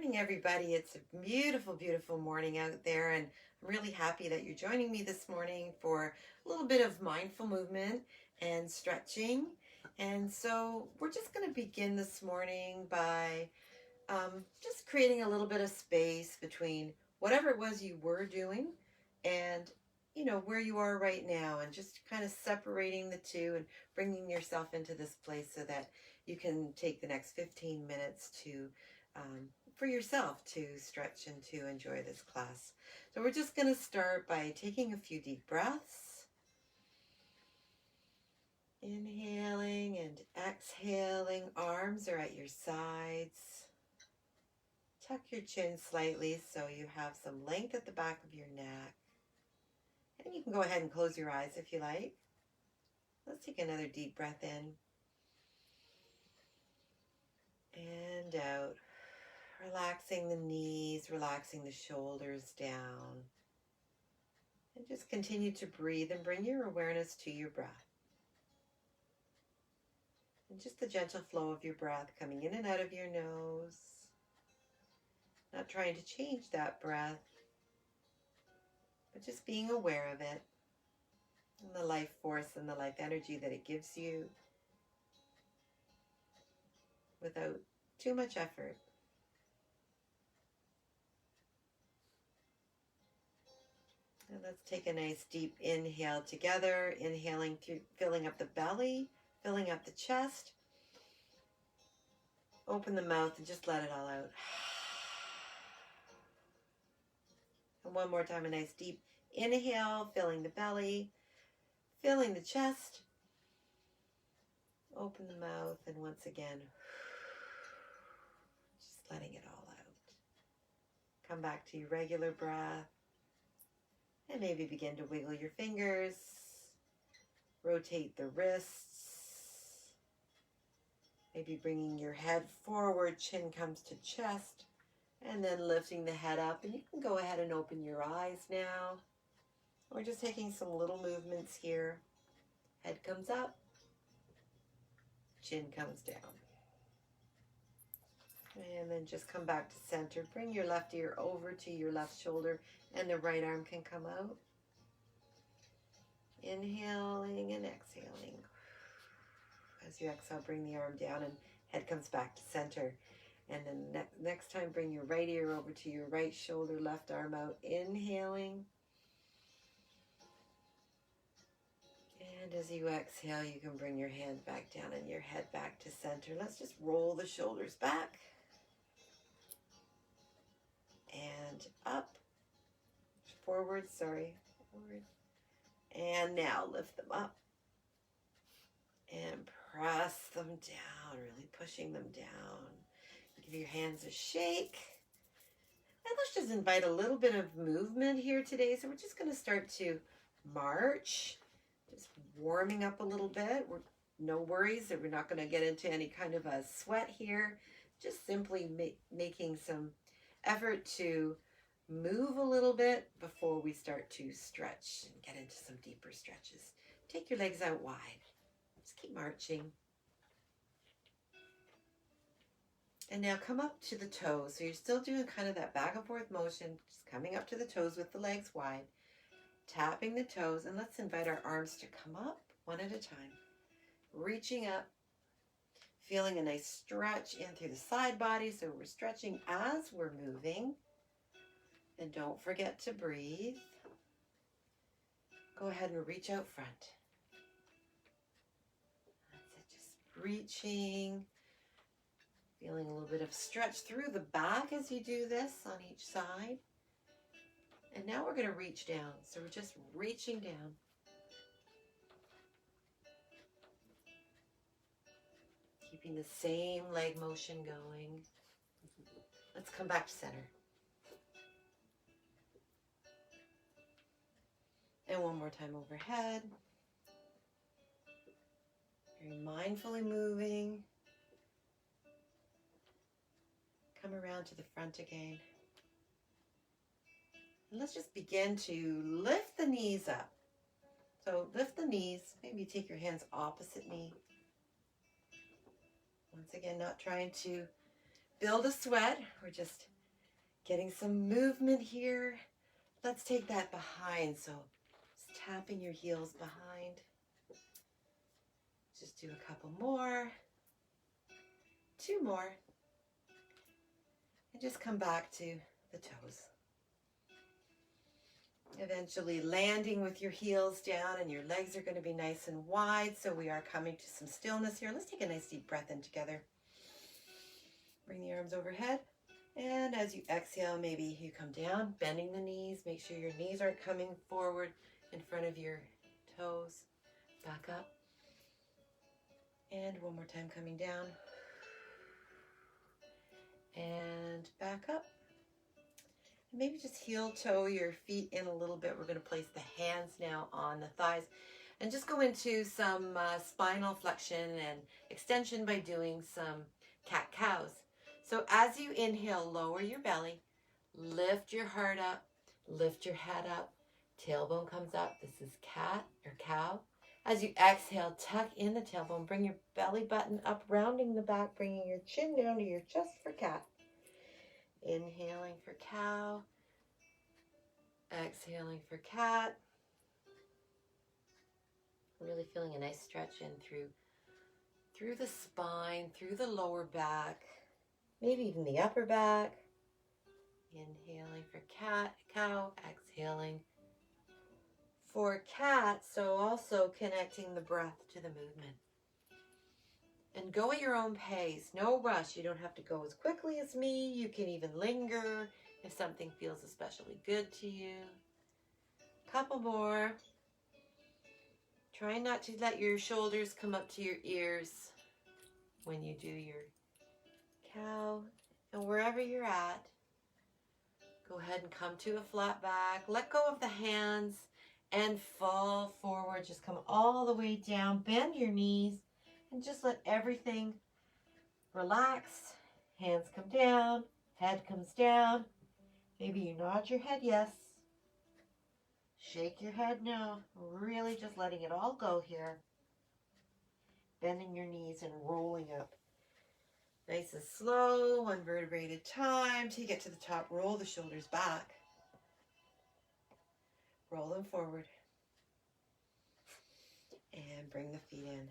Morning, everybody. It's a beautiful, beautiful morning out there, and I'm really happy that you're joining me this morning for a little bit of mindful movement and stretching. And so we're just going to begin this morning by just creating a little bit of space between whatever it was you were doing and where you are right now, and just kind of separating the two and bringing yourself into this place so that you can take the next 15 minutes to for yourself to stretch and to enjoy this class. So we're just going to start by taking a few deep breaths. Inhaling and exhaling. Arms are at your sides. Tuck your chin slightly so you have some length at the back of your neck. And you can go ahead and close your eyes if you like. Let's take another deep breath in and out. Relaxing the knees, relaxing the shoulders down. And just continue to breathe and bring your awareness to your breath. And just the gentle flow of your breath coming in and out of your nose. Not trying to change that breath, but just being aware of it and the life force and the life energy that it gives you without too much effort. And let's take a nice deep inhale together, inhaling through, filling up the belly, filling up the chest. Open the mouth and just let it all out. And one more time, a nice deep inhale, filling the belly, filling the chest. Open the mouth, and once again, just letting it all out. Come back to your regular breath. And maybe begin to wiggle your fingers, rotate the wrists, maybe bringing your head forward, chin comes to chest, and then lifting the head up. And you can go ahead and open your eyes now. We're just taking some little movements here. Head comes up, chin comes down. And then just come back to center. Bring your left ear over to your left shoulder, and the right arm can come out. Inhaling and exhaling. As you exhale, bring the arm down and head comes back to center. And then next time, bring your right ear over to your right shoulder, left arm out. Inhaling. And as you exhale, you can bring your hand back down and your head back to center. Let's just roll the shoulders back. And up, forward, forward. And now lift them up and press them down, really pushing them down. Give your hands a shake. And let's just invite a little bit of movement here today. So we're just going to start to march, just warming up a little bit. No worries that we're not going to get into any kind of a sweat here. Just simply making some effort to move a little bit before we start to stretch and get into some deeper stretches. Take your legs out wide. Just keep marching. And now come up to the toes. So you're still doing kind of that back and forth motion, just coming up to the toes with the legs wide, tapping the toes, and let's invite our arms to come up one at a time. Reaching up, feeling a nice stretch in through the side body. So we're stretching as we're moving. And don't forget to breathe. Go ahead and reach out front. That's it, just reaching. Feeling a little bit of stretch through the back as you do this on each side. And now we're going to reach down. So we're just reaching down. Keeping the same leg motion going. Let's come back to center. And one more time overhead. Very mindfully moving. Come around to the front again. And let's just begin to lift the knees up. So lift the knees. Maybe take your hands opposite knee. Once again, not trying to build a sweat. We're just getting some movement here. Let's take that behind. So just tapping your heels behind. Just do a couple more. 2 more. And just come back to the toes. Eventually landing with your heels down, and your legs are going to be nice and wide. So we are coming to some stillness here. Let's take a nice deep breath in together. Bring the arms overhead. And as you exhale, maybe you come down, bending the knees. Make sure your knees aren't coming forward in front of your toes. Back up. And one more time, coming down. And back up. Maybe just heel toe your feet in a little bit. We're going to place the hands now on the thighs and just go into some spinal flexion and extension by doing some cat-cows. So as you inhale, lower your belly, lift your heart up, lift your head up, tailbone comes up. This is cat or cow. As you exhale, tuck in the tailbone, bring your belly button up, rounding the back, bringing your chin down to your chest for cat. Inhaling for cow, exhaling for cat. Really feeling a nice stretch in through the spine, through the lower back, maybe even the upper back. Inhaling for cat, cow, exhaling for cat. So also connecting the breath to the movement. And go at your own pace, no rush. You don't have to go as quickly as me. You can even linger if something feels especially good to you. Couple more. Try not to let your shoulders come up to your ears when you do your cow. And wherever you're at, go ahead and come to a flat back. Let go of the hands and fall forward. Just come all the way down. Bend your knees. And just let everything relax. Hands come down. Head comes down. Maybe you nod your head yes. Shake your head no. Really just letting it all go here. Bending your knees and rolling up. Nice and slow, 1 vertebrae at a time. Till you get to the top, roll the shoulders back. Roll them forward. And bring the feet in.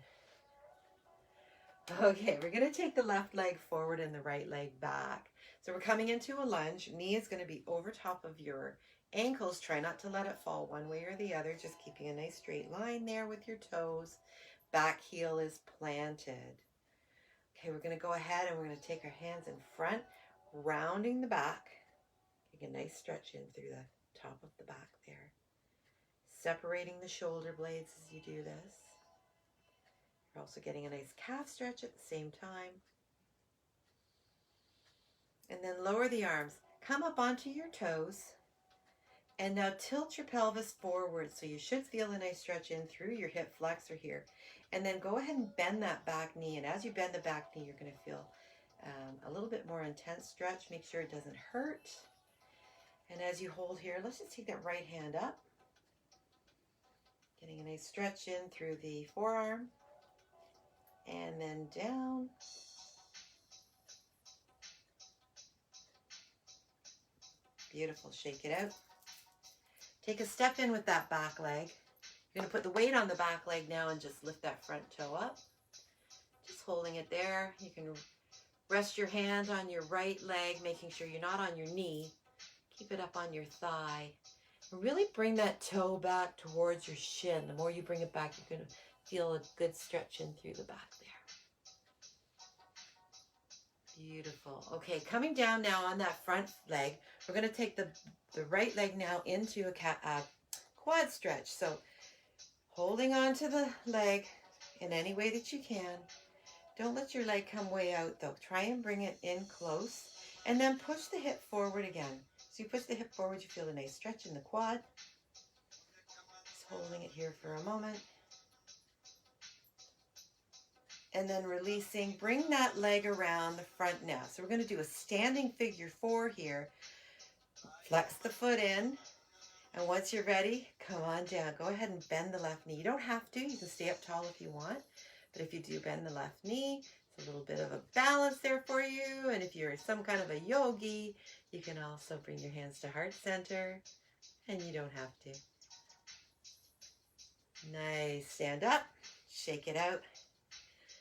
Okay, we're going to take the left leg forward and the right leg back. So we're coming into a lunge. Knee is going to be over top of your ankles. Try not to let it fall one way or the other. Just keeping a nice straight line there with your toes. Back heel is planted. Okay, we're going to go ahead and we're going to take our hands in front, rounding the back. Take a nice stretch in through the top of the back there. Separating the shoulder blades as you do this. You're also getting a nice calf stretch at the same time. And then lower the arms. Come up onto your toes. And now tilt your pelvis forward. So you should feel a nice stretch in through your hip flexor here. And then go ahead and bend that back knee. And as you bend the back knee, you're going to feel a little bit more intense stretch. Make sure it doesn't hurt. And as you hold here, let's just take that right hand up. Getting a nice stretch in through the forearm. And then down. Beautiful. Shake it out. Take a step in with that back leg. You're going to put the weight on the back leg now and just lift that front toe up. Just holding it there. You can rest your hand on your right leg, making sure you're not on your knee. Keep it up on your thigh. And really bring that toe back towards your shin. The more you bring it back, you're going to feel a good stretch in through the back there. Beautiful. Okay, coming down now on that front leg, we're going to take the right leg now into a quad stretch. So holding on to the leg in any way that you can. Don't let your leg come way out though. Try and bring it in close and then push the hip forward again. So you push the hip forward, you feel a nice stretch in the quad. Just holding it here for a moment. And then releasing, bring that leg around the front now. So we're going to do a standing figure 4 here. Flex the foot in. And once you're ready, come on down. Go ahead and bend the left knee. You don't have to. You can stay up tall if you want. But if you do bend the left knee, A little bit of a balance there for you. And if you're some kind of a yogi, you can also bring your hands to heart center, and you don't have to. Nice. Stand up, shake it out.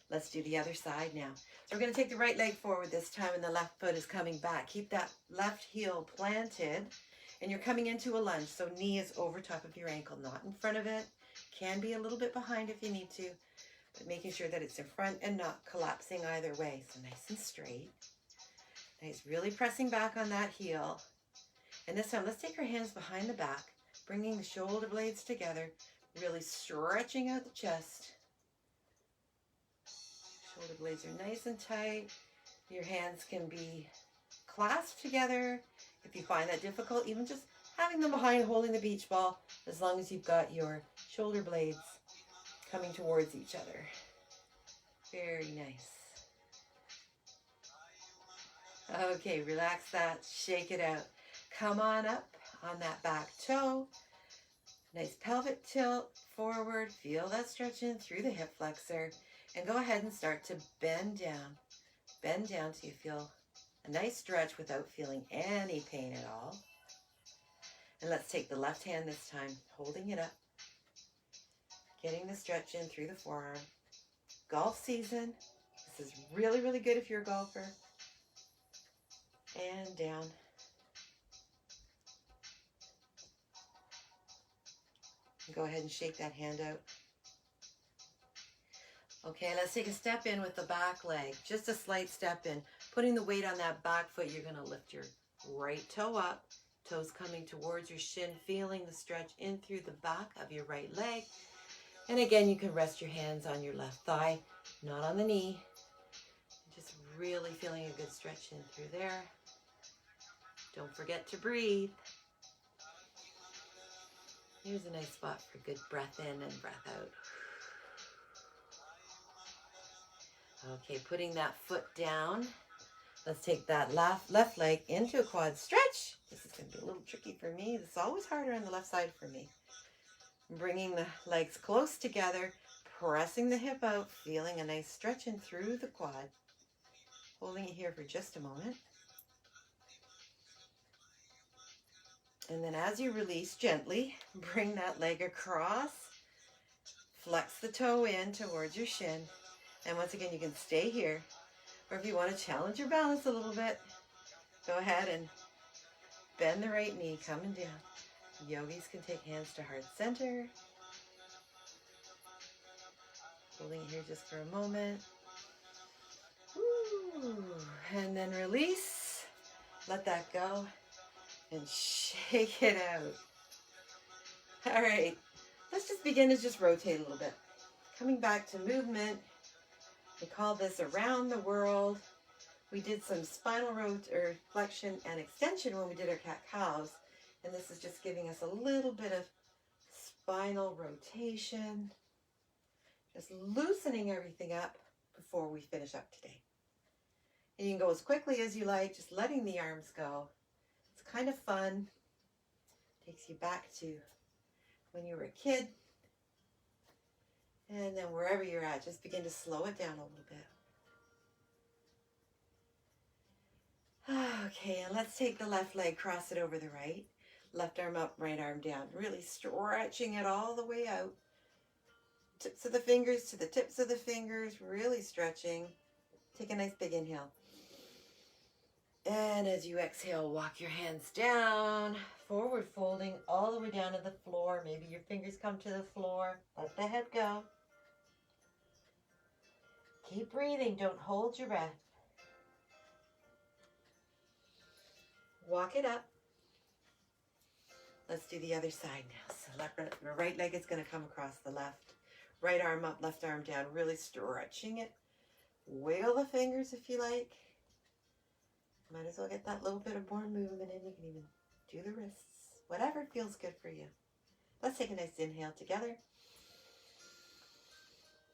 Let's do the other side now. So we're going to take the right leg forward this time, and the left foot is coming back. Keep that left heel planted, and you're coming into a lunge. So knee is over top of your ankle, not in front of it. Can be a little bit behind if you need to, but making sure that it's in front and not collapsing either way. So nice and straight. Nice, really pressing back on that heel. And this time, let's take our hands behind the back, bringing the shoulder blades together, really stretching out the chest. Shoulder blades are nice and tight. Your hands can be clasped together. If you find that difficult, even just having them behind holding the beach ball, as long as you've got your shoulder blades coming towards each other. Very nice. Okay, relax that, shake it out. Come on up on that back toe. Nice pelvic tilt forward. Feel that stretching through the hip flexor. And go ahead and start to bend down. Bend down till you feel a nice stretch without feeling any pain at all. And let's take the left hand this time, holding it up. Getting the stretch in through the forearm. Golf season. This is really, really good if you're a golfer. And down. Go ahead and shake that hand out. Okay, let's take a step in with the back leg. Just a slight step in. Putting the weight on that back foot, you're going to lift your right toe up. Toes coming towards your shin, feeling the stretch in through the back of your right leg. And again, you can rest your hands on your left thigh, not on the knee. Just really feeling a good stretch in through there. Don't forget to breathe. Here's a nice spot for good breath in and breath out. Okay, putting that foot down. Let's take that left leg into a quad stretch. This is going to be a little tricky for me. This is always harder on the left side for me. Bringing the legs close together, pressing the hip out, feeling a nice stretch in through the quad. Holding it here for just a moment. And then as you release, gently bring that leg across. Flex the toe in towards your shin. And once again, you can stay here. Or if you want to challenge your balance a little bit, go ahead and bend the right knee, coming down. Yogis can take hands to heart center. Holding it here just for a moment. Ooh. And then release. Let that go. And shake it out. All right. Let's just begin to just rotate a little bit. Coming back to movement. We call this around the world. We did some spinal flexion and extension when we did our cat-cows. And this is just giving us a little bit of spinal rotation. Just loosening everything up before we finish up today. And you can go as quickly as you like, just letting the arms go. It's kind of fun. Takes you back to when you were a kid. And then wherever you're at, just begin to slow it down a little bit. Okay, and let's take the left leg, cross it over the right. Left arm up, right arm down. Really stretching it all the way out. Tips of the fingers to the tips of the fingers, really stretching. Take a nice big inhale. And as you exhale, walk your hands down, forward folding all the way down to the floor. Maybe your fingers come to the floor. Let the head go. Keep breathing. Don't hold your breath. Walk it up. Let's do the other side now. So the right leg is going to come across the left. Right arm up, left arm down. Really stretching it. Wiggle the fingers if you like. Might as well get that little bit of more movement in. You can even do the wrists. Whatever feels good for you. Let's take a nice inhale together.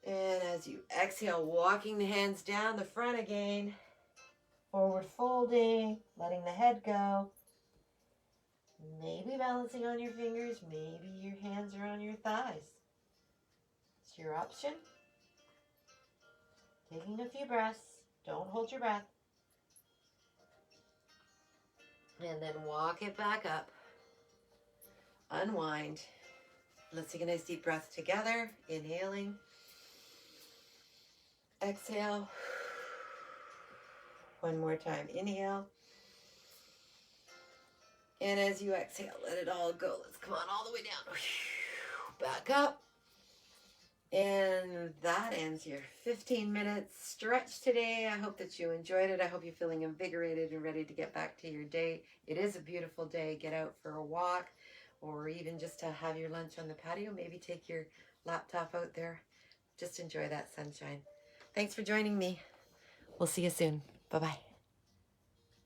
And as you exhale, walking the hands down the front again. Forward folding, letting the head go. Maybe balancing on your fingers. Maybe your hands are on your thighs. It's your option. Taking a few breaths. Don't hold your breath. And then walk it back up. Unwind. Let's take a nice deep breath together. Inhaling. Exhale. One more time. Inhale. And as you exhale, let it all go. Let's come on all the way down. Back up. And that ends your 15 minutes stretch today. I hope that you enjoyed it. I hope you're feeling invigorated and ready to get back to your day. It is a beautiful day. Get out for a walk, or even just to have your lunch on the patio. Maybe take your laptop out there. Just enjoy that sunshine. Thanks for joining me. We'll see you soon. Bye-bye.